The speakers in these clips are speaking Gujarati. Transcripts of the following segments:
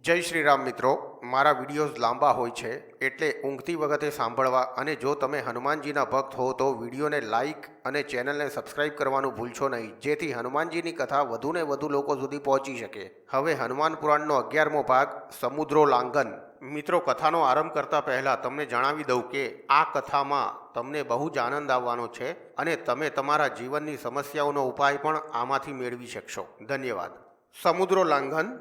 જય શ્રી રામ મિત્રો, મારા વિડીયોઝ લાંબા હોય છે એટલે ઊંઘતી વખતે સાંભળવા અને જો તમે હનુમાનજીના ભક્ત હો તો વિડીયોને લાઇક અને ચેનલને સબસ્ક્રાઇબ કરવાનું ભૂલશો નહીં, જેથી હનુમાનજીની કથા વધુને વધુ લોકો સુધી પહોંચી શકે. હવે હનુમાન પુરાણનો 11મો ભાગ સમુદ્રો લાંઘન. મિત્રો, કથાનો આરંભ કરતા પહેલાં તમને જણાવી દઉં કે આ કથામાં તમને બહુ જ આનંદ આવવાનો છે અને તમે તમારા જીવનની સમસ્યાઓનો ઉપાય પણ આમાંથી મેળવી શકશો. ધન્યવાદ. સમુદ્રો લાંઘન.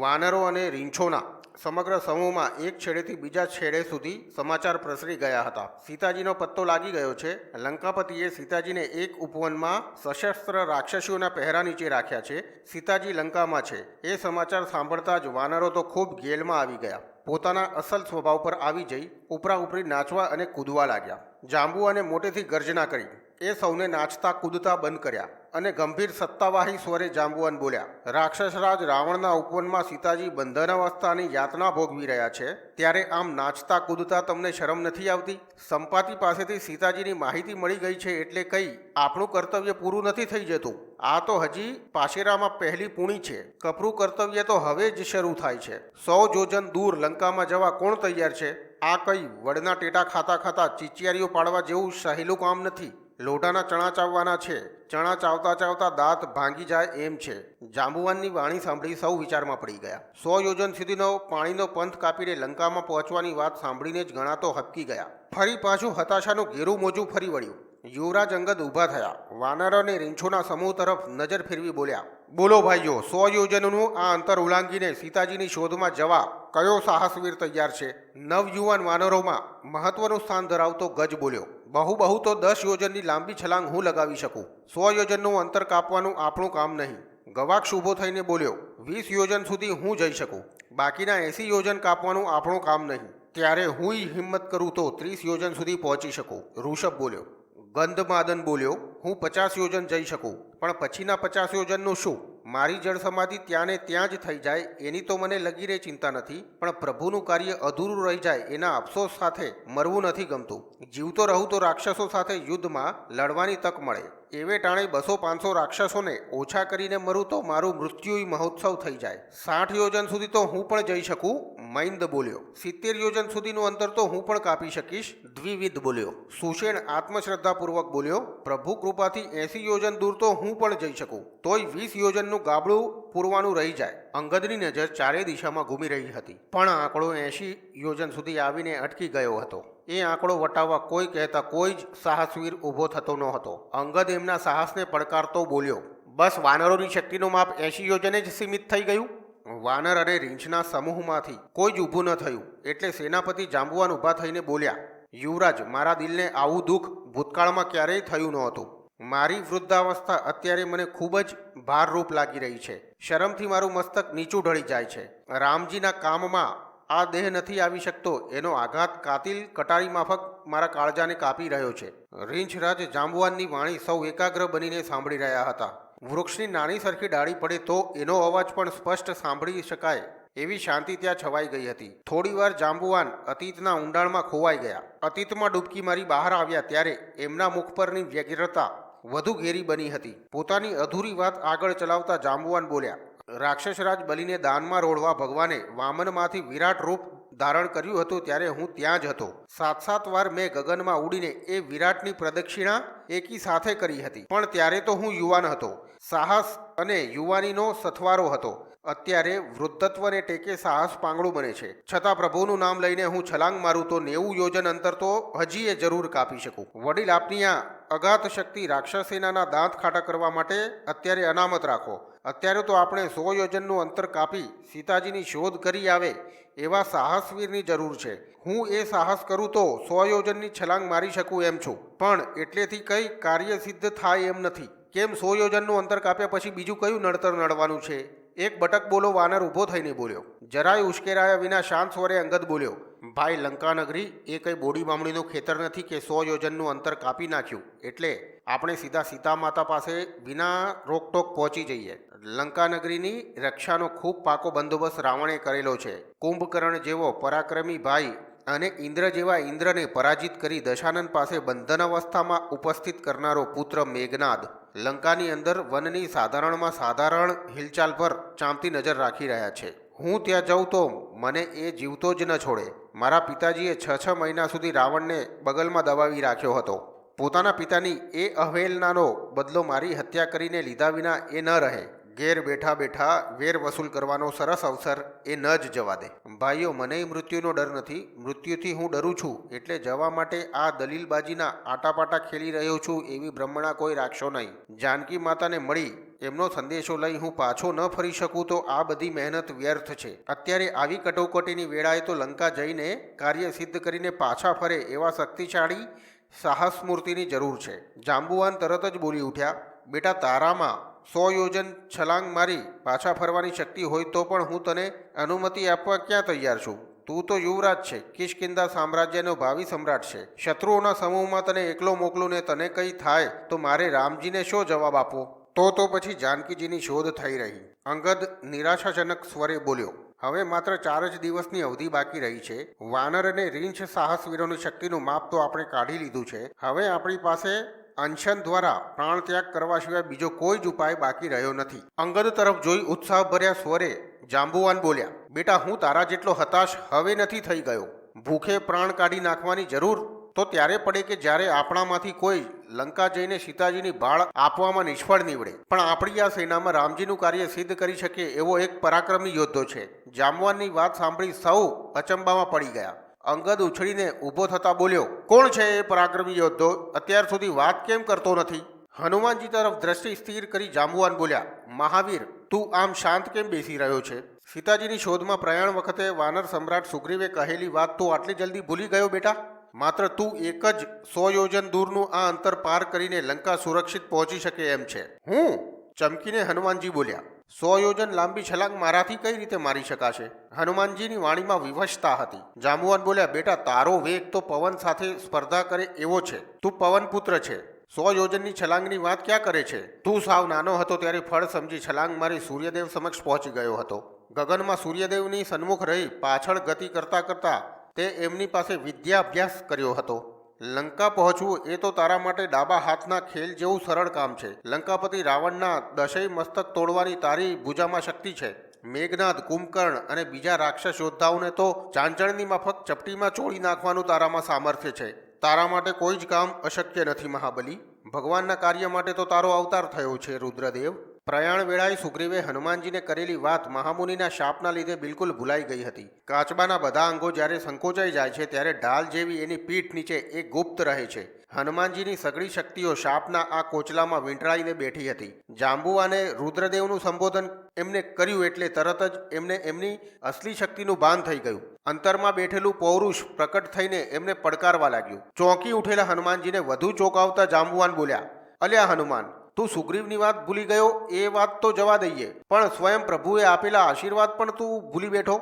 વાનરો અને રીંછોના સમગ્ર સમૂહમાં એક છેડેથી બીજા છેડે સુધી સમાચાર પ્રસરી ગયા હતા. સીતાજીનો પત્તો લાગી ગયો છે. લંકાપતિએ સીતાજીને એક ઉપવનમાં સશસ્ત્ર રાક્ષસીઓના પહેરા નીચે રાખ્યા છે. સીતાજી લંકામાં છે એ સમાચાર સાંભળતા જ વાનરો તો ખૂબ ગેલમાં આવી ગયા. પોતાના અસલ સ્વભાવ પર આવી જઈ ઉપરા ઉપરી નાચવા અને કૂદવા લાગ્યા. જાંબુઆને મોટેથી ગર્જના કરી. એ સૌને નાચતા કૂદતા બંધ કર્યા અને ગંભીર સત્તાવાહી સ્વરે જાંબુવાન બોલ્યા, રાક્ષસરાજ રાવણના ઉપવનમાં સીતાજી બંધનાવસ્થાની યાતના ભોગવી રહ્યા છે, ત્યારે આમ નાચતા કૂદતા તમને શરમ નથી આવતી? સંપાતિ પાસેથી સીતાજીની માહિતી મળી ગઈ છે એટલે કઈ આપણું કર્તવ્ય પૂરું નથી થઈ જતું? આ તો હજી પાશેરામાં પહેલી પૂણી છે. કપરું કર્તવ્ય તો હવે જ શરૂ થાય છે. 100 યોજન દૂર લંકામાં જવા કોણ તૈયાર છે? આ કઈ વડના ટેટા ખાતા ખાતા ચીચિયારીઓ પાડવા જેવું સહેલું કામ નથી. લોઢાના ચણા ચાવવાના છે. ચણા ચાવતા ચાવતા દાંત ભાંગી જાય એમ છે. જાંબુવાનની વાણી સાંભળી સૌ વિચારમાં પડી ગયા. 100 યોજન સુધીનો પાણીનો પંથ કાપીને લંકામાં પહોંચવાની વાત સાંભળીને જ ઘણા તો હબકી ગયા. ફરી પાછું હતાશાનું ઘેરું મોજું ફરી વળ્યું. યુવરાજ અંગદ ઊભા થયા. વાનર અને રીંછોના સમૂહ તરફ નજર ફેરવી બોલ્યા, બોલો ભાઈઓ, 100 યોજનનું આ અંતર ઉલ્લાંઘીને સીતાજીની શોધમાં જવા કયો સાહસવીર તૈયાર છે? નવયુવાન વાનરોમાં મહત્વનું સ્થાન ધરાવતો ગજ બોલ્યો, બહુ તો 10 યોજનની લાંબી છલાંગ હું લગાવી શકું. 100 યોજનનું અંતર કાપવાનું આપણું કામ નહીં. ગવાક્ષ ઊભો થઈને બોલ્યો, 20 યોજન સુધી હું જઈ શકું. બાકીના 80 યોજન કાપવાનું આપણું કામ નહીં. ત્યારે હુંય હિંમત કરું તો 30 યોજન સુધી પહોંચી શકું. ઋષભ બોલ્યો. ગંધમાદન બોલ્યો, હું 50 યોજન જઈ શકું, પણ પછીના 50 યોજનનું શું? મારી જળ સમાધિ ત્યાં ને ત્યાં જ થઈ જાય એની તો મને લગીરે ચિંતા નથી, પણ પ્રભુનું કાર્ય અધૂરું રહી જાય એના અફસોસ સાથે મરવું નથી ગમતું. જીવતો રહું તો રાક્ષસો સાથે યુદ્ધમાં લડવાની તક મળે. એવે ટાણે 200-500 રાક્ષસોને ઓછા કરીને મરું તો મારું મૃત્યુય મહોત્સવ થઈ જાય. 60 યોજન સુધી તો હું પણ જઈ શકું. મૈંદ બોલ્યો. 70 યોજન સુધીનું અંતર તો હું પણ કાપી શકીશ. દ્વિવિધ બોલ્યો. સુષેણ આત્મશ્રદ્ધાપૂર્વક બોલ્યો, પ્રભુ કૃપાથી 80 યોજન દૂર તો હું પણ જઈ શકું, તોય 20 યોજનનું ગાબડું પૂરવાનું રહી જાય. અંગદની નજર ચારે દિશામાં ઘૂમી રહી હતી, પણ આંકડો 80 યોજન સુધી આવીને અટકી ગયો હતો. એ આંકડો વટાવવા કોઈ કહેતા કોઈ જ સાહસવીર ઊભો થતો નહોતો. અંગદ એમના સાહસને પડકારતો બોલ્યો, બસ વાનરોની શક્તિનું માપ 80 યોજને જ સીમિત થઈ ગયું. વાનર અને રીંછના સમૂહમાંથી કોઈ જ ઊભું ન થયું એટલે સેનાપતિ જાંબુવાન ઊભા થઈને બોલ્યા, યુવરાજ, મારા દિલને આવું દુઃખ ભૂતકાળમાં ક્યારેય થયું નહોતું. મારી વૃદ્ધાવસ્થા અત્યારે મને ખૂબ જ ભારરૂપ લાગી રહી છે. શરમથી મારું મસ્તક નીચું ઢળી જાય છે. રામજીના કામમાં આ દેહ નથી આવી શકતો એનો આઘાત કાતિલ કટારી માફક મારા કાળજાને કાપી રહ્યો છે. રીંછરાજ જાંબુવાનની વાણી સૌ એકાગ્ર બનીને સાંભળી રહ્યા હતા. વૃક્ષની નાની સરખી ડાળી પડે તો એનો અવાજ પણ સ્પષ્ટ સાંભળી શકાય એવી શાંતિ ત્યાં છવાઈ ગઈ હતી. થોડીવાર જાંબુવાન અતીતના ઊંડાણમાં ખોવાઈ ગયા. અતીતમાં ડૂબકી મારી બહાર આવ્યા ત્યારે એમના મુખ પરની વ્યગ્રતા વધુ ઘેરી બની હતી. પોતાની અધૂરી વાત આગળ ચલાવતા જાંબુવાન બોલ્યા, રાક્ષસરાજ બલીને દાનમાં રોળવા ભગવાને વામનમાંથી વિરાટ રૂપ ધારણ કર્યું હતું ત્યારે હું ત્યાં જ હતો. 7 વાર મેં ગગનમાં ઉડીને એ વિરાટની પ્રદક્ષિણા એકી સાથે કરી હતી, પણ ત્યારે તો હું યુવાન હતો. સાહસ અને યુવાનીનો સથવારો હતો. અત્યારે વૃદ્ધત્વને ટેકે સાહસ પાંગળું બને છે. છતાં પ્રભુનું નામ લઈને હું છલાંગ મારું તો 90 યોજન અંતર તો હજી એ જરૂર કાપી શકું. વડીલ, આપની આ અગાધ શક્તિ રાક્ષસ સેનાના દાંત ખાટા કરવા માટે અત્યારે અનામત રાખો. અત્યારે તો આપણે 100 યોજનનું અંતર કાપી સીતાજીની શોધ કરી આવે એવા સાહસવીરની જરૂર છે. હું એ સાહસ કરું તો 100 યોજનની છલાંગ મારી શકું એમ છું, પણ એટલેથી કંઈ કાર્ય સિદ્ધ થાય એમ નથી. કેમ 100 યોજનનું અંતર કાપ્યા પછી બીજું કયું નડતર નડવાનું છે? એક બટક બોલો વાનર ઊભો થઈને બોલ્યો. જરાય ઉશ્કેરાયા વિના શાંત સ્વરે અંગદ બોલ્યો, ભાઈ, લંકાનગરી એ કંઈ બોડી બામણીનું ખેતર નથી કે 100 યોજનનું અંતર કાપી નાખ્યું એટલે આપણે સીધા સીતા માતા પાસે વિના રોકટોક પહોંચી જઈએ. લંકાનગરીની રક્ષાનો ખૂબ પાકો બંદોબસ્ત રાવણે કરેલો છે. કુંભકર્ણ જેવો પરાક્રમી ભાઈ અને ઇન્દ્ર જેવા ઇન્દ્રને પરાજિત કરી દશાનંદ પાસે બંધનાવસ્થામાં ઉપસ્થિત કરનારો પુત્ર મેઘનાદ લંકાની અંદર વનની સાધારણ હિલચાલ પર ચાંપતી નજર રાખી રહ્યા છે. હું ત્યાં જાઉં તો મને એ જીવતો જ ન છોડે. મારા પિતાજીએ 6 મહિના સુધી રાવણને બગલમાં દબાવી રાખ્યો હતો. પોતાના પિતાની એ અવહેલનાનો બદલો મારી હત્યા કરીને લીધા વિના એ ન રહે. ઘેર બેઠા બેઠા વેર વસૂલ કરવાનો સરસ અવસર એ ન જ જવા દે. ભાઈઓ, મને મૃત્યુનો ડર નથી. મૃત્યુથી હું ડરું છું એટલે જવા માટે આ દલીલબાજીના આટાપાટા ખેલી રહ્યો છું એવી બ્રહ્મણા કોઈ રાખશો નહીં. જાનકી માતાને મળી એમનો સંદેશો લઈ હું પાછો ન ફરી શકું તો આ બધી મહેનત વ્યર્થ છે. અત્યારે આવી કટોકટીની વેળાએ તો લંકા જઈને કાર્ય સિદ્ધ કરીને પાછા ફરે એવા શક્તિશાળી સાહસ મૂર્તિની જરૂર છે. જાંબુવાન તરત જ બોલી ઉઠ્યા, બેટા, તારામાં 100 યોજન છલાંગ મારી પાછા ફરવાની શક્તિ હોય તો પણ હું તને અનુમતિ આપવા ક્યાં તૈયાર છું. તું તો યુવરાજ છે, કિષ્કિંધા સામ્રાજ્યનો ભાવિ સમ્રાટ છે. શત્રુઓના સમૂહમાં તને એકલો મોકલું ને તને કંઈ થાય તો મારે રામજીને શો જવાબ આપવો? તો પછી જાનકીજીની શોધ થઈ રહી. અંગદ નિરાશાજનક સ્વરે બોલ્યો, હવે માત્ર 4 જ દિવસની અવધિ બાકી રહી છે. વાનર અને રીંછ સાહસવીરોની શક્તિનું માપ તો આપણે કાઢી લીધું છે. હવે આપણી પાસે અનશન દ્વારા પ્રાણ ત્યાગ કરવા સિવાય બીજો કોઈ જ ઉપાય બાકી રહ્યો નથી. અંગદ તરફ જોઈ ઉત્સાહભર્યા સ્વરે જાંબુવાન બોલ્યા, બેટા, હું તારા જેટલો હતાશ હવે નથી થઈ ગયો. ભૂખે પ્રાણ કાઢી નાખવાની જરૂર તો ત્યારે પડે કે જ્યારે આપણામાંથી કોઈ લંકા જઈને સીતાજીની ભાળ આપવામાં નિષ્ફળ નીવડે. પણ આપણી આ સેનામાં રામજીનું કાર્ય સિદ્ધ કરી શકે એવો એક પરાક્રમી યોદ્ધો છે. જાંબુવાનની વાત સાંભળી સૌ અચંબામાં પડી ગયા. અંગદ ઉછળીને ઊભો થતા બોલ્યો, કોણ છે એ પરાક્રમી યોદ્ધો? અત્યાર સુધી વાત કેમ કરતો નથી? હનુમાનજી તરફ દ્રષ્ટિ સ્થિર કરી જાંબુવાન બોલ્યા, મહાવીર, તું આમ શાંત કેમ બેસી રહ્યો છે? સીતાજીની શોધમાં પ્રયાણ વખતે વાનર સમ્રાટ સુગ્રીવે કહેલી વાત તું આટલી જલ્દી ભૂલી ગયો બેટા? માત્ર તું એક જ 100 યોજન દૂરનું આ અંતર પાર કરીને લંકા સુરક્ષિત પહોંચી શકે એમ છે. હું? ચમકીને હનુમાનજી બોલ્યા, 100 યોજન લાંબી છલાંગ મારાથી કઈ રીતે મારી શકાશે? હનુમાનજીની વાણીમાં વિવશતા હતી. જાંબુવાન બોલ્યા, બેટા, તારો વેગ તો પવન સાથે સ્પર્ધા કરે એવો છે. તું પવન પુત્ર છે. 100 યોજનની છલાંગની વાત ક્યાં કરે છે? તું સાવ નાનો હતો ત્યારે ફળ સમજી છલાંગ મારી સૂર્યદેવ સમક્ષ પહોંચી ગયો હતો. ગગનમાં સૂર્યદેવની સન્મુખ રહી પાછળ ગતિ કરતા કરતા તે એમની પાસે વિદ્યાભ્યાસ કર્યો હતો. લંકા પહોંચવું એ તો તારા માટે ડાબા હાથના ખેલ જેવું સરળ કામ છે. લંકાપતિ રાવણના 10 મસ્તક તોડવાની તારી ભુજામાં શક્તિ છે. મેઘનાદ, કુંભકર્ણ અને બીજા રાક્ષસ યોદ્ધાઓને તો ચાંચળની માફક ચપટીમાં ચોળી નાખવાનું તારામાં સામર્થ્ય છે. તારા માટે કોઈ જ કામ અશક્ય નથી મહાબલી. ભગવાનના કાર્ય માટે તો તારો અવતાર થયો છે રુદ્રદેવ. પ્રયાણ વેળાએ સુગ્રીવે હનુમાનજીને કરેલી વાત મહામુનિના શાપના લીધે બિલકુલ ભૂલાઈ ગઈ હતી. કાચબાના બધા અંગો જ્યારે સંકોચાઈ જાય છે ત્યારે ઢાલ જેવી એની પીઠ નીચે એ ગુપ્ત રહે છે. હનુમાનજીની સઘળી શક્તિઓ શાપના આ કોચલામાં વીંટળાઈને બેઠી હતી. જાંબુવાને રુદ્રદેવનું સંબોધન એમને કર્યું એટલે તરત જ એમને એમની અસલી શક્તિનું ભાન થઈ ગયું. અંતરમાં બેઠેલું પૌરુષ પ્રકટ થઈને એમને પડકારવા લાગ્યું. ચોંકી ઉઠેલા હનુમાનજીને વધુ ચોંકાવતા જાંબુવાન બોલ્યા, અલ્યા હનુમાન, તું સુગ્રીવની વાત ભૂલી ગયો એ વાત તો જવા દઈએ, પણ સ્વયં પ્રભુએ આપેલા આશીર્વાદ પણ તું ભૂલી બેઠો.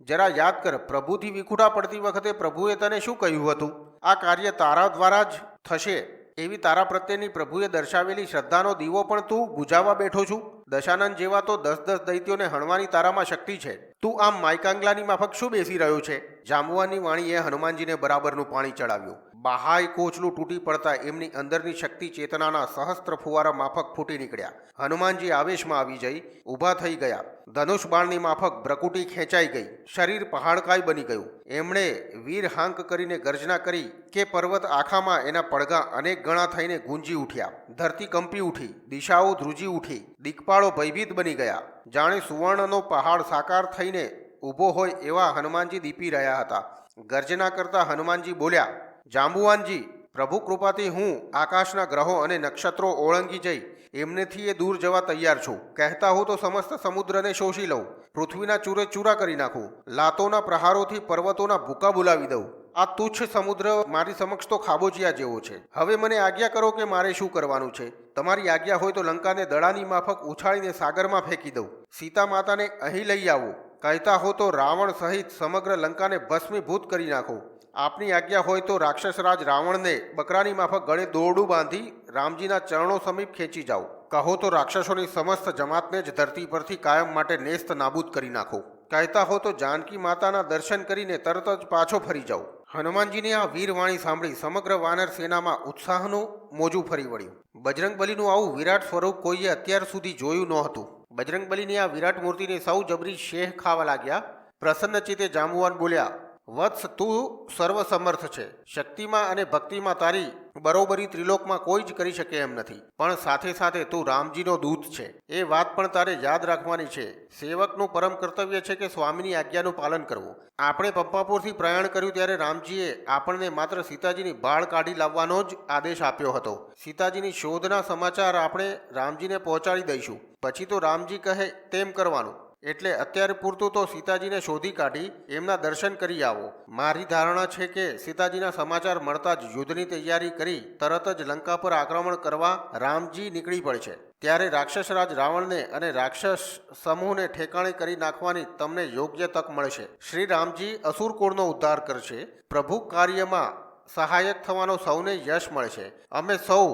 જરા યાદ કર, પ્રભુથી વિખૂટા પડતી વખતે પ્રભુએ તને શું કહ્યું હતું? આ કાર્ય તારા દ્વારા જ થશે એવી તારા પ્રત્યેની પ્રભુએ દર્શાવેલી શ્રદ્ધાનો દીવો પણ તું બુઝાવવા બેઠો છું. દશાનંદ જેવા તો 10 દૈત્યોને હણવાની તારામાં શક્તિ છે. તું આમ માયકાંગલાની માફક શું બેસી રહ્યો છે? જાંબુવાનની વાણીએ હનુમાનજીને બરાબરનું પાણી ચડાવ્યું. બાહાય કોચલું તૂટી પડતા એમની અંદરની શક્તિ ચેતનાના સહસ્ત્ર ફુવારા માફક ફૂટી નીકળ્યા. હનુમાનજી આવેશમાં આવી જઈ ઊભા થઈ ગયા. ધનુષ બાણની માફક ભ્રકુટી ખેંચાઈ ગઈ. શરીર પહાડકાય બની ગયું. એમણે વીર હાંક કરીને ગર્જના કરી કે પર્વત આખામાં એના પડઘા અનેક ગણા થઈને ગુંજી ઉઠ્યા. ધરતી કંપી ઉઠી, દિશાઓ ધ્રુજી ઉઠી, દિક્પાળો ભયભીત બની ગયા. જાણે સુવર્ણનો પહાડ સાકાર થઈને ઊભો હોય એવા હનુમાનજી દીપી રહ્યા હતા. ગર્જના કરતા હનુમાનજી બોલ્યા, જાંબુવાનજી, પ્રભુ કૃપાથી હું આકાશના ગ્રહો અને નક્ષત્રો ઓળંગી જઈ એમનેથી એ દૂર જવા તૈયાર છું. કહેતા હું તો સમસ્ત સમુદ્રને શોષી લઉં, પૃથ્વીના ચૂરે ચૂરા કરી નાખું, લાતોના પ્રહારોથી પર્વતોના ભૂકા બોલાવી દઉં. આ તુચ્છ સમુદ્ર મારી સમક્ષ તો ખાબોચિયા જેવો છે. હવે મને આજ્ઞા કરો કે મારે શું કરવાનું છે? તમારી આજ્ઞા હોય તો લંકાને દડાની માફક ઉછાળીને સાગરમાં ફેંકી દઉં. સીતા માતાને અહીં લઈ આવો. કહેતા હો તો રાવણ સહિત સમગ્ર લંકાને ભસ્મીભૂત કરી નાખો. આપની આજ્ઞા હોય તો રાક્ષસરાજ રાવણને બકરાની માફક ગળે દોરડું બાંધી રામજીના ચરણો સમીપ ખેંચી જાઓ. કહો તો રાક્ષસોની સમસ્ત જમાતને જ ધરતી પરથી કાયમ માટે નેસ્ત નાબૂદ કરી નાખો. કહેતા હો તો જાનકી માતાના દર્શન કરીને તરત જ પાછો ફરી જાઓ. હનુમાનજીની આ વીરવાણી સાંભળી સમગ્ર વાનર સેનામાં ઉત્સાહનું મોજું ફરી વળ્યું. બજરંગબલીનું આવું વિરાટ સ્વરૂપ કોઈએ અત્યાર સુધી જોયું નહોતું. બજરંગબલીની આ વિરાટ મૂર્તિની સૌ જબરી શેહ ખાવા લાગ્યા. પ્રસન્ન ચિત્તે જાંબુવાન બોલ્યા, વત્સ, તું સર્વસમર્થ છે. શક્તિમાં અને ભક્તિમાં તારી બરોબરી ત્રિલોકમાં કોઈ જ કરી શકે એમ નથી. પણ સાથે સાથે તું રામજીનો દૂત છે, એ વાત પણ તારે યાદ રાખવાની છે. સેવકનું પરમ કર્તવ્ય છે કે સ્વામીની આજ્ઞાનું પાલન કરવું. આપણે પંપાપુરથી પ્રયાણ કર્યું ત્યારે રામજીએ આપણને માત્ર સીતાજીની ભાળ કાઢી લાવવાનો જ આદેશ આપ્યો હતો. સીતાજીની શોધના સમાચાર આપણે રામજીને પહોંચાડી દઈશું. પછી તો રામજી કહે તેમ કરવાનું. એટલે અત્યારે પૂરતું તો સીતાજીને શોધી કાઢી એમના દર્શન કરી આવો. મારી ધારણા છે કે સીતાજીના સમાચાર મળતા જ યુદ્ધની તૈયારી કરી તરત જ લંકા પર આક્રમણ કરવા રામજી નીકળી પડશે. ત્યારે રાક્ષસરાજ રાવણને અને રાક્ષસ સમૂહને ઠેકાણે કરી નાખવાની તમને યોગ્ય તક મળશે. શ્રી રામજી અસુરકુળનો ઉદ્ધાર કરશે. પ્રભુ કાર્યમાં સહાયક થવાનો સૌને યશ મળશે. અમે સૌ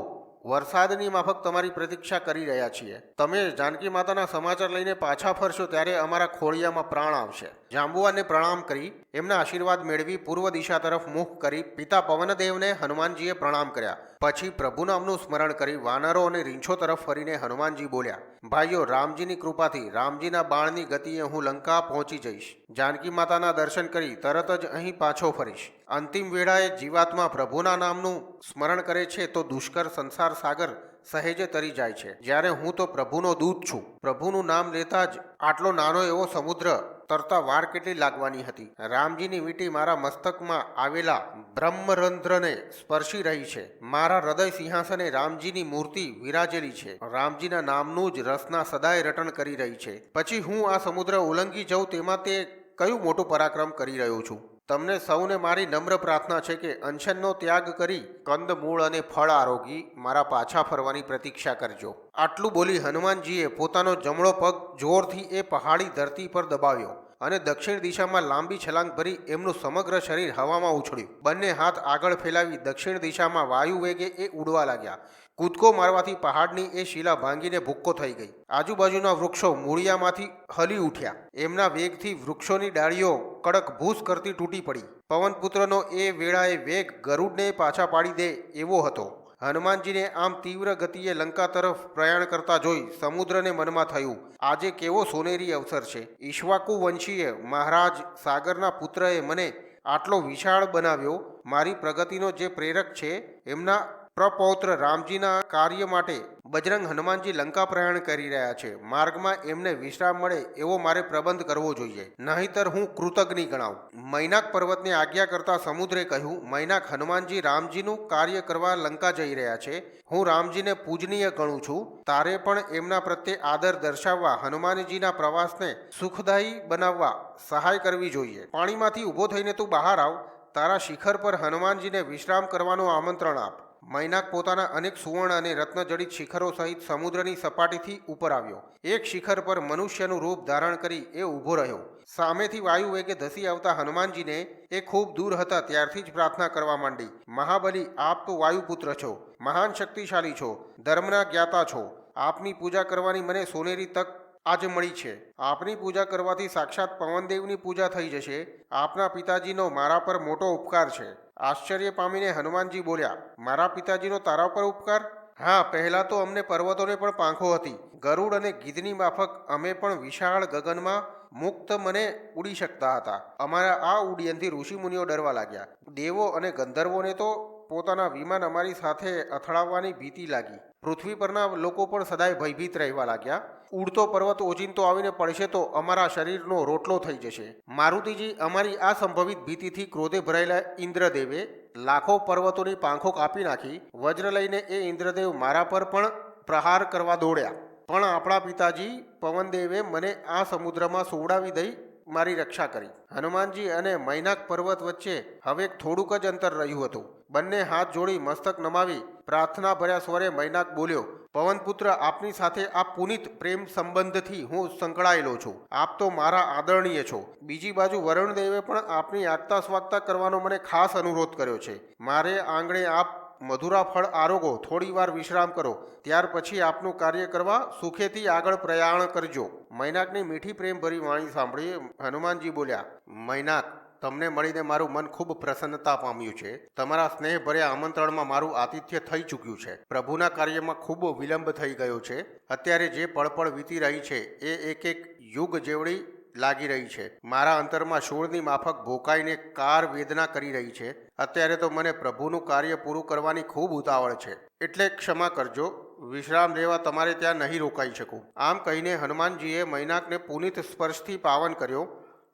વરસાદની માફક તમારી પ્રતીક્ષા કરી રહ્યા છીએ. તમે જાનકી માતાના સમાચાર લઈને પાછા ફરશો ત્યારે અમારા ખોળિયામાં પ્રાણ આવશે. જાંબુવાને પ્રણામ કરી એમના આશીર્વાદ મેળવી પૂર્વ દિશા તરફ મુખ કરી પિતા પવનદેવને હનુમાનજીએ પ્રણામ કર્યા. પછી પ્રભુ નામનું સ્મરણ કરી વાનરો અને રીંછો તરફ ફરીને હનુમાનજી બોલ્યા, ભાઈઓ, રામજીની કૃપાથી રામજીના બાણની ગતિએ હું લંકા પહોંચી જઈશ. જાનકી માતાના દર્શન કરી તરત જ અહીં પાછો ફરીશ. અંતિમ વેળાએ જીવાત્મા પ્રભુના નામનું સ્મરણ કરે છે તો દુષ્કર સંસાર સાગર સહેજે તરી જાય છે. જ્યારે હું તો પ્રભુનો દૂત છું. પ્રભુનું નામ લેતા જ આટલો નાનો એવો સમુદ્ર તરતા વાર કેટલી લાગવાની હતી. રામજીની વીંટી મારા મસ્તકમાં આવેલા બ્રહ્મરંધ્રને સ્પર્શી રહી છે. મારા હૃદય સિંહાસને રામજીની મૂર્તિ વિરાજેલી છે. રામજીના નામનું જ રસના સદાય રટણ કરી રહી છે. પછી હું આ સમુદ્ર ઉલ્લંઘી જાઉં તેમાં તે કયું મોટું પરાક્રમ કરી રહ્યો છું. તમને સૌને મારી નમ્ર પ્રાર્થના છે કે અંશનનો ત્યાગ કરી કંદ મૂળ અને ફળ આરોગી મારા પાછા ફરવાની પ્રતીક્ષા કરજો. આટલું બોલી હનુમાનજીએ પોતાનો જમણો પગ જોરથી એ પહાડી ધરતી પર દબાવ્યો અને દક્ષિણ દિશામાં લાંબી છલાંગ ભરી એમનું સમગ્ર શરીર હવામાં ઉછળ્યું. બંને હાથ આગળ ફેલાવી દક્ષિણ દિશામાં વાયુ વેગે એ ઉડવા લાગ્યા. કૂદકો મારવાથી પહાડની એ શિલા ભાંગીને ભૂક્કો થઈ ગઈ. આજુબાજુના વૃક્ષો મૂળિયામાંથી હલી ઉઠ્યા. એમના વેગથી વૃક્ષોની ડાળીઓ કડક ભૂસ કરતી તૂટી પડી. પવનપુત્રનો એ વેળાએ વેગ ગરુડને પાછા પાડી દે એવો હતો. હનુમાનજીને આમ તીવ્ર ગતિએ લંકા તરફ પ્રયાણ કરતા જોઈ સમુદ્રને મનમાં થયું, આજે કેવો સોનેરી અવસર છે. ઈક્ષ્વાકુ વંશીય મહારાજ સાગરના પુત્રએ મને આટલો વિશાળ બનાવ્યો. મારી પ્રગતિનો જે પ્રેરક છે એમના પ્રપૌત્ર રામજીના કાર્ય માટે બજરંગ હનુમાનજી લંકા પ્રયાણ કરી રહ્યા છે. માર્ગમાં એમને વિશ્રામ મળે એવો મારે પ્રબંધ કરવો જોઈએ, નહીંતર હું કૃતજ્ઞ ગણાવું. મૈનાક પર્વતને આજ્ઞા કરતા સમુદ્રે કહ્યું, મૈનાક, હનુમાનજી રામજીનું કાર્ય કરવા લંકા જઈ રહ્યા છે. હું રામજીને પૂજનીય ગણું છું. તારે પણ એમના પ્રત્યે આદર દર્શાવવા હનુમાનજીના પ્રવાસને સુખદાયી બનાવવા સહાય કરવી જોઈએ. પાણીમાંથી ઊભો થઈને તું બહાર આવ. તારા શિખર પર હનુમાનજીને વિશ્રામ કરવાનું આમંત્રણ આપ. મૈનાક પોતાના અનેક સુવર્ણ અને રત્નજડિત શિખરો સહિત સમુદ્રની સપાટીથી ઉપર આવ્યો. એક શિખર પર મનુષ્યનું રૂપ ધારણ કરી એ ઊભો રહ્યો. સામેથી વાયુ વેગે ધસી આવતા હનુમાનજીને એ ખૂબ દૂર હતા ત્યારથી જ પ્રાર્થના કરવા માંડી, મહાબલી, આપ તો વાયુપુત્ર છો, મહાન શક્તિશાળી છો, ધર્મના જ્ઞાતા છો. આપની પૂજા કરવાની મને સોનેરી તક આજે મળી છે. આપની પૂજા કરવાથી સાક્ષાત પવનદેવની પૂજા થઈ જશે. આપના પિતાજીનો મારા પર મોટો ઉપકાર છે. આશ્ચર્ય પામીને હનુમાનજી બોલ્યા, મારા પિતાજીનો તારા પર ઉપકાર? હા, પહેલાં તો અમને પર્વતોને પણ પાંખો હતી. ગરુડ અને ગીધની માફક અમે પણ વિશાળ ગગનમાં મુક્ત મને ઉડી શકતા હતા. અમારા આ ઉડ્ડયનથી ઋષિમુનિઓ ડરવા લાગ્યા. દેવો અને ગંધર્વોને તો પોતાના વિમાન અમારી સાથે અથડાવવાની ભીતિ લાગી. પૃથ્વી પરના લોકો પણ સદાય ભયભીત રહેવા લાગ્યા. ઉડતો પર્વત ઓચિંતો આવીને પડશે તો અમારા શરીરનો રોટલો થઈ જશે. મારુતિજી, અમારી આ સંભવિત ભીતિથી ક્રોધે ભરાયેલા ઇન્દ્રદેવે લાખો પર્વતોની પાંખો કાપી નાખી. વજ્ર લઈને એ ઇન્દ્રદેવ મારા પર પણ પ્રહાર કરવા દોડ્યા. પણ આપણા પિતાજી પવનદેવે મને આ સમુદ્રમાં સોવડાવી દઈ મારી રક્ષા કરી. હનુમાનજી અને મૈનાક પર્વત વચ્ચે હવે થોડુંક જ અંતર રહ્યું હતું. બંને હાથ જોડી મસ્તક નમાવી પ્રાર્થના ભર્યા સ્વરે મૈનાક બોલ્યો, પવનપુત્ર, આપની સાથે આ પુનિત પ્રેમ સંબંધથી હું સંકળાયેલો છું. આપ તો મારા આદરણીય છો. બીજી બાજુ વરુણદેવે પણ આપની આગતા સ્વાગતા કરવાનો મને ખાસ અનુરોધ કર્યો છે. મારે આંગણે આપ મધુરા ફળ આરોગો, થોડી વાર વિશ્રામ કરો, ત્યાર પછી આપનું કાર્ય કરવા સુખેથી આગળ પ્રયાણ કરજો. મૈનાકની મીઠી પ્રેમભરી વાણી સાંભળી હનુમાનજી બોલ્યા, મૈનાક, તમને મળીને મારું મન ખૂબ પ્રસન્નતા પામ્યું છે. તમારા સ્નેહભર્યા આમંત્રણમાં મારું આતિથ્ય થઈ ચૂક્યું છે. પ્રભુના કાર્યમાં ખૂબ વિલંબ થઈ ગયો છે. અત્યારે જે પળપળ વીતી રહી છે એ એક એક યુગ જેવડી લાગી રહી છે. મારા અંતરમાં શૂળની માફક ભોકાઈને કાર વેદના કરી રહી છે. અત્યારે તો મને પ્રભુનું કાર્ય પૂરું કરવાની ખૂબ ઉતાવળ છે, એટલે ક્ષમા કરજો. વિશ્રામ લેવા તમારે ત્યાં નહીં રોકાઈ શકું. આમ કહીને હનુમાનજીએ મૈનાકને પુનિત સ્પર્શથી પાવન કર્યો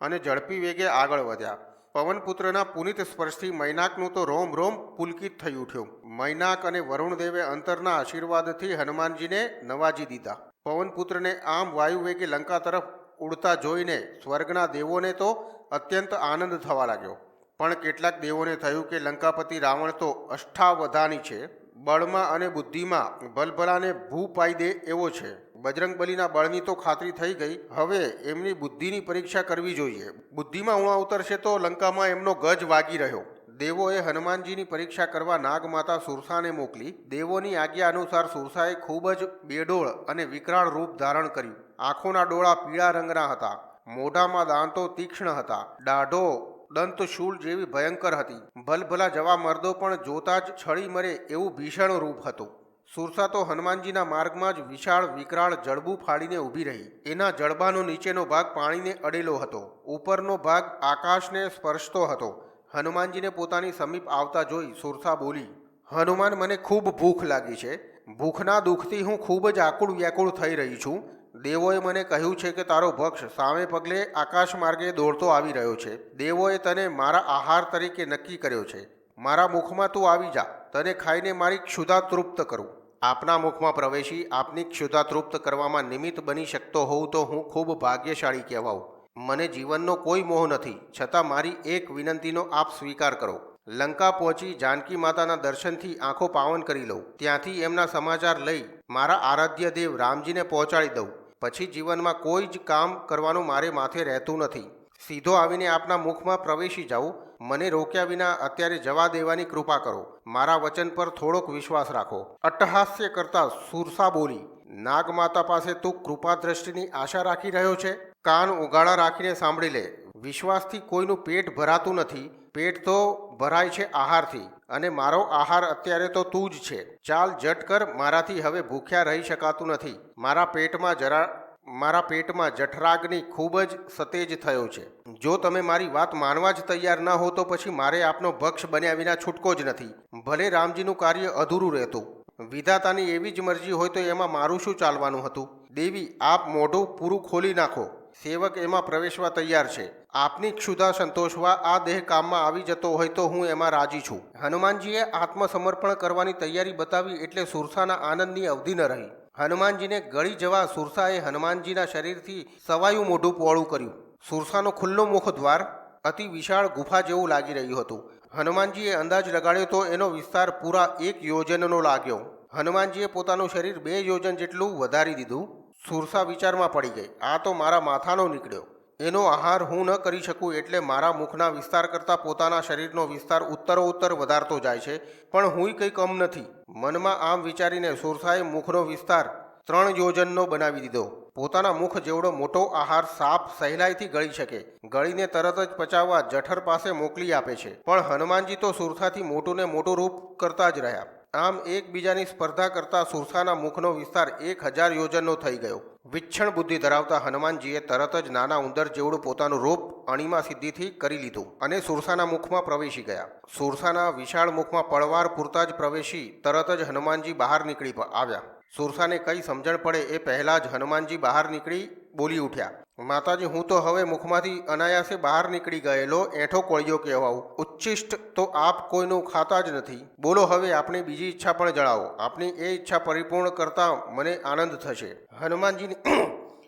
અને ઝડપી વેગે આગળ વધ્યા. પવનપુત્રના પુનિત સ્પર્શથી મૈનાકનું તો રોમ રોમ પુલકિત થઈ ઉઠ્યું. મૈનાક અને વરુણદેવે અંતરના આશીર્વાદથી હનુમાનજીને નવાજી દીધા. પવનપુત્રને આમ વાયુ વેગે લંકા તરફ ઉડતા જોઈને સ્વર્ગના દેવોને તો અત્યંત આનંદ થવા લાગ્યો. પણ કેટલાક દેવોને થયું કે લંકાપતિ રાવણ તો અષ્ટાવધાની છે, બળમાં અને બુદ્ધિમાં ભલભલાને ભૂ પાઈ દે એવો છે. બજરંગબલીના બળની તો ખાતરી થઈ ગઈ, હવે એમની બુદ્ધિની પરીક્ષા કરવી જોઈએ. બુદ્ધિમાં ઉણા ઉતરશે તો લંકામાં એમનો ગજ વાગી રહ્યો. દેવોએ હનુમાનજીની પરીક્ષા કરવા નાગમાતા સુરસાને મોકલી. દેવોની આજ્ઞા અનુસાર સુરસાએ ખૂબ જ બેડોળ અને વિકરાળ રૂપ ધારણ કર્યું. આંખોના ડોળા પીળા રંગના હતા, મોઢામાં દાંતો તીક્ષ્ણ હતા, દાઢો દંતશૂળ જેવી ભયંકર હતી. ભલભલા જવા મર્દો પણ જોતા જ છળી મરે એવું ભીષણ રૂપ હતું. સુરસા તો હનુમાનજીના માર્ગમાં જ વિશાળ વિકરાળ જડબું ફાડીને ઊભી રહી. એના જડબાનો નીચેનો ભાગ પાણીને અડેલો હતો, ઉપરનો ભાગ આકાશને સ્પર્શતો હતો. હનુમાનજીને પોતાની સમીપ આવતા જોઈ સુરસા બોલી, હનુમાન, મને ખૂબ ભૂખ લાગી છે. ભૂખના દુઃખથી હું ખૂબ જ આકુળ વ્યાકુળ થઈ રહી છું. દેવોએ મને કહ્યું છે કે તારો ભક્ષ સામે પગલે આકાશ માર્ગે દોડતો આવી રહ્યો છે. દેવોએ તને મારા આહાર તરીકે નક્કી કર્યો છે. મારા મુખમાં તું આવી જા, તને ખાઈને મારી ક્ષુધા તૃપ્ત કરું. આપના મુખમાં પ્રવેશી આપની ક્ષુધા તૃપ્ત કરવામાં નિમિત્ત બની શકતો હોઉં તો હું ખૂબ ભાગ્યશાળી કહેવાઉં. મને જીવનનો કોઈ મોહ નથી, છતાં મારી એક વિનંતીનો આપ સ્વીકાર કરો. લંકા પહોંચી જાનકી માતાના દર્શનથી આંખો પાવન કરી લઉં, ત્યાંથી એમના સમાચાર લઈ મારા આરાધ્ય દેવ રામજીને પહોંચાડી દઉં. પછી જીવનમાં કોઈ જ કામ કરવાનું મારે માથે રહેતું નથી. સીધો આવીને આપના મુખમાં પ્રવેશી જાઉં. મને રોક્યા વિના અત્યારે જવા દેવાની કૃપા કરો. મારા વચન પર થોડોક વિશ્વાસ રાખો. અટ્ટહાસ્ય કરતા સુરસા બોલી, નાગમાતા પાસે તું કૃપા દ્રષ્ટિની આશા રાખી રહ્યો છે? કાન ઉગાડા રાખીને સાંભળી લે. વિશ્વાસથી કોઈનું પેટ ભરાતું નથી. પેટ તો ભરાય છે આહારથી, અને મારો આહાર અત્યારે તો તું જ છે. ચાલ ઝટ કર, મારાથી હવે ભૂખ્યા રહી શકાતું નથી. મારા પેટમાં જઠરાગ્નિ ખૂબ જ સતેજ થયો છે. જો તમે મારી વાત માનવા જ તૈયાર ન હો તો પછી મારે આપનો ભક્ષ બન્યા વિના છૂટકો જ નથી. ભલે રામજીનું કાર્ય અધૂરું રહેતું, વિધાતાની એવી જ મરજી હોય તો એમાં મારું શું ચાલવાનું હતું? દેવી, આપ મોઢું પૂરું ખોલી નાખો. સેવક એમાં પ્રવેશવા તૈયાર છે. આપની ક્ષુધા સંતોષવા આ દેહ કામમાં આવી જતો હોય તો હું એમાં રાજી છું. હનુમાનજીએ આત્મસમર્પણ કરવાની તૈયારી બતાવી એટલે સુરસાના આનંદની અવધિ ન રહી. હનુમાનજીને ગળી જવા સુરસાએ હનુમાનજીના શરીરથી સવાયું મોઢું પહોળું કર્યું. સુરસાનો ખુલ્લો મુખ દ્વાર અતિ વિશાળ ગુફા જેવું લાગી રહ્યું હતું. હનુમાનજીએ અંદાજ લગાડ્યો તો એનો વિસ્તાર પૂરા 1 યોજનનો લાગ્યો. હનુમાનજીએ પોતાનું શરીર 2 યોજન જેટલું વધારી દીધું. સુરસા વિચારમાં પડી ગઈ, આ તો મારા માથાનો નીકળ્યો. એનો આહાર હું ન કરી શકું એટલે મારા મુખના વિસ્તાર કરતાં પોતાના શરીરનો વિસ્તાર ઉત્તરોત્તર વધારતો જાય છે, પણ હુંય કંઈ કમ નથી. મનમાં આમ વિચારીને સુરસાએ મુખનો વિસ્તાર 3 યોજનનો બનાવી દીધો. પોતાના મુખ જેવડો મોટો આહાર સાપ સહેલાઈથી ગળી શકે, ગળીને તરત જ પચાવવા જઠર પાસે મોકલી આપે છે. પણ હનુમાનજી તો સુરસાથી મોટું ને મોટું રૂપ કરતા જ રહ્યા. આમ એકબીજાની સ્પર્ધા કરતા સુરસાના મુખનો વિસ્તાર 1000 યોજનનો થઈ ગયો. વિચ્છણ બુદ્ધિ ધરાવતા હનુમાનજીએ તરત જ નાના ઉંદર જેવડું પોતાનું રૂપ અણીમા સિદ્ધિથી કરી લીધું અને સુરસાના મુખમાં પ્રવેશી ગયા. સુરસાના વિશાળ મુખમાં પળવાર પૂરતા જ પ્રવેશી તરત જ હનુમાનજી બહાર નીકળી આવ્યા. સુરસાને કઈ સમજણ પડે એ પહેલાં જ હનુમાનજી બહાર નીકળી બોલી ઉઠ્યા, માતાજી, હું તો હવે મુખમાંથી અનાયાસે બહાર નીકળી ગયેલો એઠો કોળિયો કહેવાઉં. ઉચ્છિષ્ટ તો આપ કોઈનું ખાતા જ નથી. બોલો, હવે આપણી બીજી ઈચ્છા પણ જણાવો. આપની એ ઈચ્છા પરિપૂર્ણ કરતાં મને આનંદ થશે.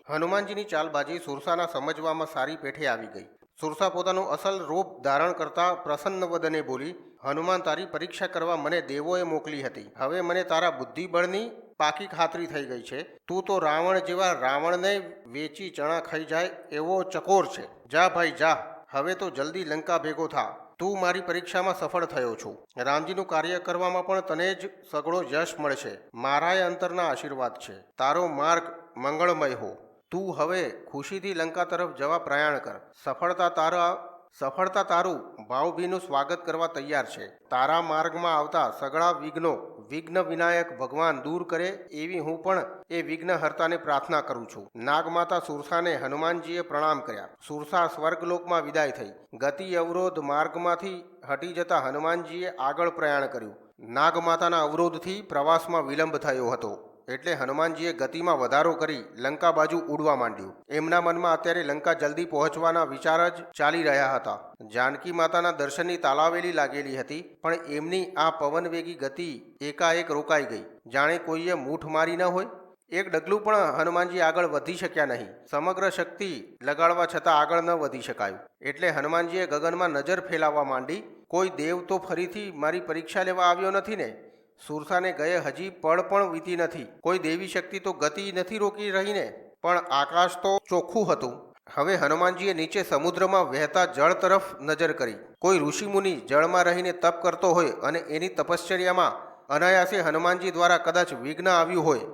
હનુમાનજીની ચાલબાજી સુરસાના સમજવામાં સારી પેઠે આવી ગઈ. સુરસા પોતાનું અસલ રૂપ ધારણ કરતા પ્રસન્ન વદને બોલી, હનુમાન, તારી પરીક્ષા કરવા મને દેવોએ મોકલી હતી. હવે મને તારા બુદ્ધિબળની પાકી ખાતરી થઈ ગઈ છે. તું તો રાવણ જેવા રાવણને વેચી ચણા ખાઈ જાય એવો ચકોર છે. જા ભાઈ જા, હવે તો જલ્દી લંકા ભેગો થા. તું મારી પરીક્ષામાં સફળ થયો છું. રામજીનું કાર્ય કરવામાં પણ તને જ સઘળો યશ મળશે. મારાય અંતરના આશીર્વાદ છે. તારો માર્ગ મંગળમય હો. તું હવે ખુશીથી લંકા તરફ જવા પ્રયાણ કર. સફળતા તારા સફળતા તારું ભાવભીનું સ્વાગત કરવા તૈયાર છે. તારા માર્ગમાં આવતા સઘળા વિઘ્નો વિઘ્ન વિનાયક ભગવાન દૂર કરે એવી હું પણ એ વિઘ્નહર્તાને પ્રાર્થના કરું છું. નાગમાતા સુરસાને હનુમાનજીએ પ્રણામ કર્યા. સુરસા સ્વર્ગલોકમાં વિદાય થઈ. ગતિ અવરોધ માર્ગમાંથી હટી જતા હનુમાનજીએ આગળ પ્રયાણ કર્યું. નાગમાતાના અવરોધથી પ્રવાસમાં વિલંબ થયો હતો એટલે હનુમાનજીએ ગતિમાં વધારો કરી લંકા બાજુ ઉડવા માંડ્યું. એમના મનમાં અત્યારે લંકા જલ્દી પહોંચવાના વિચાર જ ચાલી રહ્યા હતા. જાનકી માતાના દર્શનની તાલાવેલી લાગેલી હતી, પણ એમની આ પવનવેગી ગતિ એકાએક રોકાઈ ગઈ. જાણે કોઈએ મૂઠ મારી ન હોય. એક ડગલું પણ હનુમાનજી આગળ વધી શક્યા નહીં. સમગ્ર શક્તિ લગાડવા છતાં આગળ ન વધી શકાયું. એટલે હનુમાનજીએ ગગનમાં નજર ફેલાવવા માંડી. કોઈ દેવ તો ફરીથી મારી પરીક્ષા લેવા આવ્યો નથી ને? સુરસાને ગયે હજી પળ પણ વીતી નથી. કોઈ દેવી શક્તિ તો ગતિ નથી રોકી રહી ને? પણ આકાશ તો ચોખ્ખું હતું. હવે હનુમાનજીએ નીચે સમુદ્રમાં વહેતા જળ તરફ નજર કરી. કોઈ ઋષિમુનિ જળમાં રહીને તપ કરતો હોય અને એની તપશ્ચર્યામાં અનાયાસે હનુમાનજી દ્વારા કદાચ વિઘ્ન આવ્યું હોય.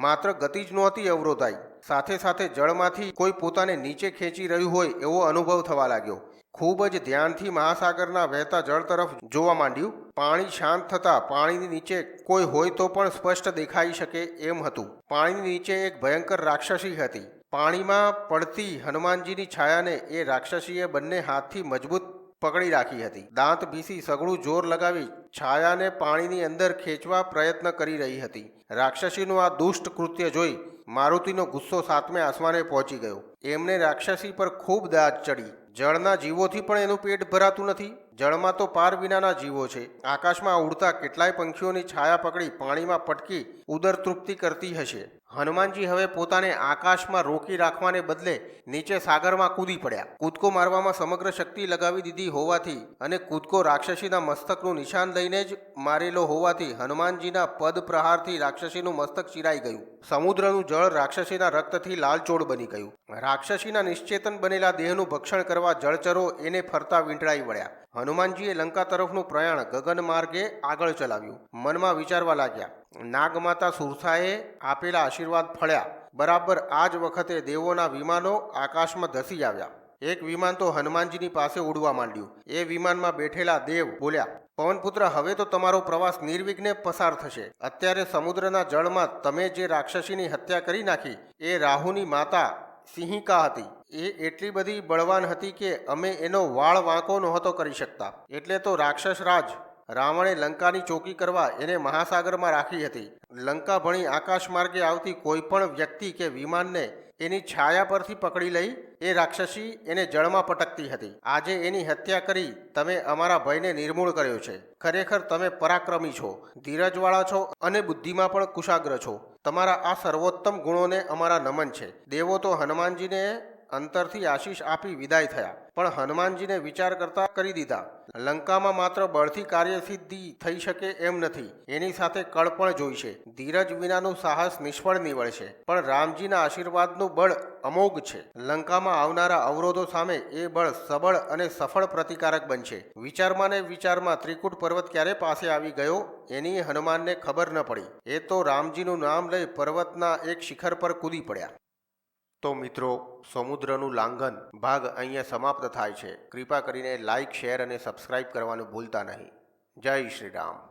માત્ર ગતિ જ નહોતી અવરોધાઈ, સાથે સાથે જળમાંથી કોઈ પોતાને નીચે ખેંચી રહ્યું હોય એવો અનુભવ થવા લાગ્યો. ખૂબ જ ધ્યાનથી મહાસાગરના વહેતા જળ તરફ જોવા માંડ્યું. પાણી શાંત થતાં પાણીની નીચે કોઈ હોય તો પણ સ્પષ્ટ દેખાઈ શકે એમ હતું. પાણીની નીચે એક ભયંકર રાક્ષસી હતી. પાણીમાં પડતી હનુમાનજીની છાયાને એ રાક્ષસીએ બંને હાથથી મજબૂત પકડી રાખી હતી. દાંત ભીસી સઘળું જોર લગાવી છાયાને પાણીની અંદર ખેંચવા પ્રયત્ન કરી રહી હતી. રાક્ષસીનું આ દુષ્ટ કૃત્ય જોઈ મારુતિનો ગુસ્સો સાતમે આસમાને પહોંચી ગયો. એમને રાક્ષસી પર ખૂબ દાજ ચડી. જળના જીવોથી પણ એનું પેટ ભરાતું નથી. જળમાં તો પાર વિનાના જીવો છે. આકાશમાં ઉડતા કેટલાય પંખીઓની છાયા પકડી પાણીમાં પટકી ઉદર તૃપ્તિ કરતી હશે. હનુમાનજી હવે પોતાને આકાશમાં રોકી રાખવાને બદલે નીચે સાગરમાં કૂદી પડ્યા. કૂદકો મારવામાં સમગ્ર શક્તિ લગાવી દીધી હોવાથી અને કૂદકો રાક્ષસીના મસ્તકનું નિશાન લઈને જ મારેલો હોવાથી હનુમાનજીના પદ પ્રહારથી રાક્ષસીનું મસ્તક ચીરાઈ ગયું. સમુદ્રનું જળ રાક્ષસીના રક્તથી લાલચોળ બની ગયું. રાક્ષસીના નિશ્ચેતન બનેલા દેહનું ભક્ષણ કરવા જળચરો એને ફરતા વીંટળાઈ વળ્યા. હનુમાનજીએ લંકા તરફનું પ્રયાણ ગગન માર્ગે આગળ ચલાવ્યું. મનમાં વિચારવા લાગ્યા, નાગમાતા સુરસાએ આપેલા આશીર્વાદ ફળ્યા. બરાબર આ જ વખતે દેવોના વિમાનો આકાશમાં ધસી આવ્યા. એક વિમાન તો હનુમાનજીની પાસે ઉડવા માંડ્યું. એ વિમાનમાં બેઠેલા દેવ બોલ્યા, પવનપુત્ર, હવે તો તમારો પ્રવાસ નિર્વિઘ્ને પસાર થશે. અત્યારે સમુદ્રના જળમાં તમે જે રાક્ષસીની હત્યા કરી નાખી એ રાહુની માતા સિંહિકા હતી. એ એટલી બધી બળવાન હતી કે અમે એનો વાળ વાંકો નહોતો કરી શકતા. એટલે તો રાક્ષસ રાજ રાવણે લંકાની ચોકી કરવા એને મહાસાગરમાં રાખી હતી. લંકા ભણી આકાશ માર્ગે આવતી કોઈ પણ વ્યક્તિ કે વિમાનને એની છાયા પરથી પકડી લઈ એ રાક્ષસી એને જળમાં પટકતી હતી. આજે એની હત્યા કરી તમે અમારા ભયને નિર્મૂળ કર્યો છે. ખરેખર તમે પરાક્રમી છો, ધીરજવાળા છો અને બુદ્ધિમાં પણ કુશાગ્ર છો. તમારા આ સર્વોત્તમ ગુણોને અમારા નમન છે. દેવો તો હનુમાનજીને અંતરથી આશીષ આપી વિદાય થયા, પણ હનુમાનજીને વિચાર કરતા કરી દીધા. લંકામાં માત્ર બળથી કાર્યસિદ્ધિ થઈ શકે એમ નથી, એની સાથે કળ પણ જોઈશે. ધીરજ વિનાનું સાહસ નિષ્ફળ નીવડશે, પણ રામજીના આશીર્વાદનું બળ અમોઘ છે. લંકામાં આવનારા અવરોધો સામે એ બળ સબળ અને સફળ પ્રતિકારક બનશે. વિચારમાં ને વિચારમાં ત્રિકૂટ પર્વત ક્યારે પાસે આવી ગયો એની હનુમાનને ખબર ન પડી. એ તો રામજીનું નામ લઈ પર્વતના એક શિખર પર કૂદી પડ્યા. તો મિત્રો, સમુદ્રનું લાંઘન ભાગ અહીંયા સમાપ્ત થાય છે. કૃપા કરીને લાઇક, શેર અને સબસ્ક્રાઇબ કરવાનું ભૂલતા નહીં. જય શ્રી રામ.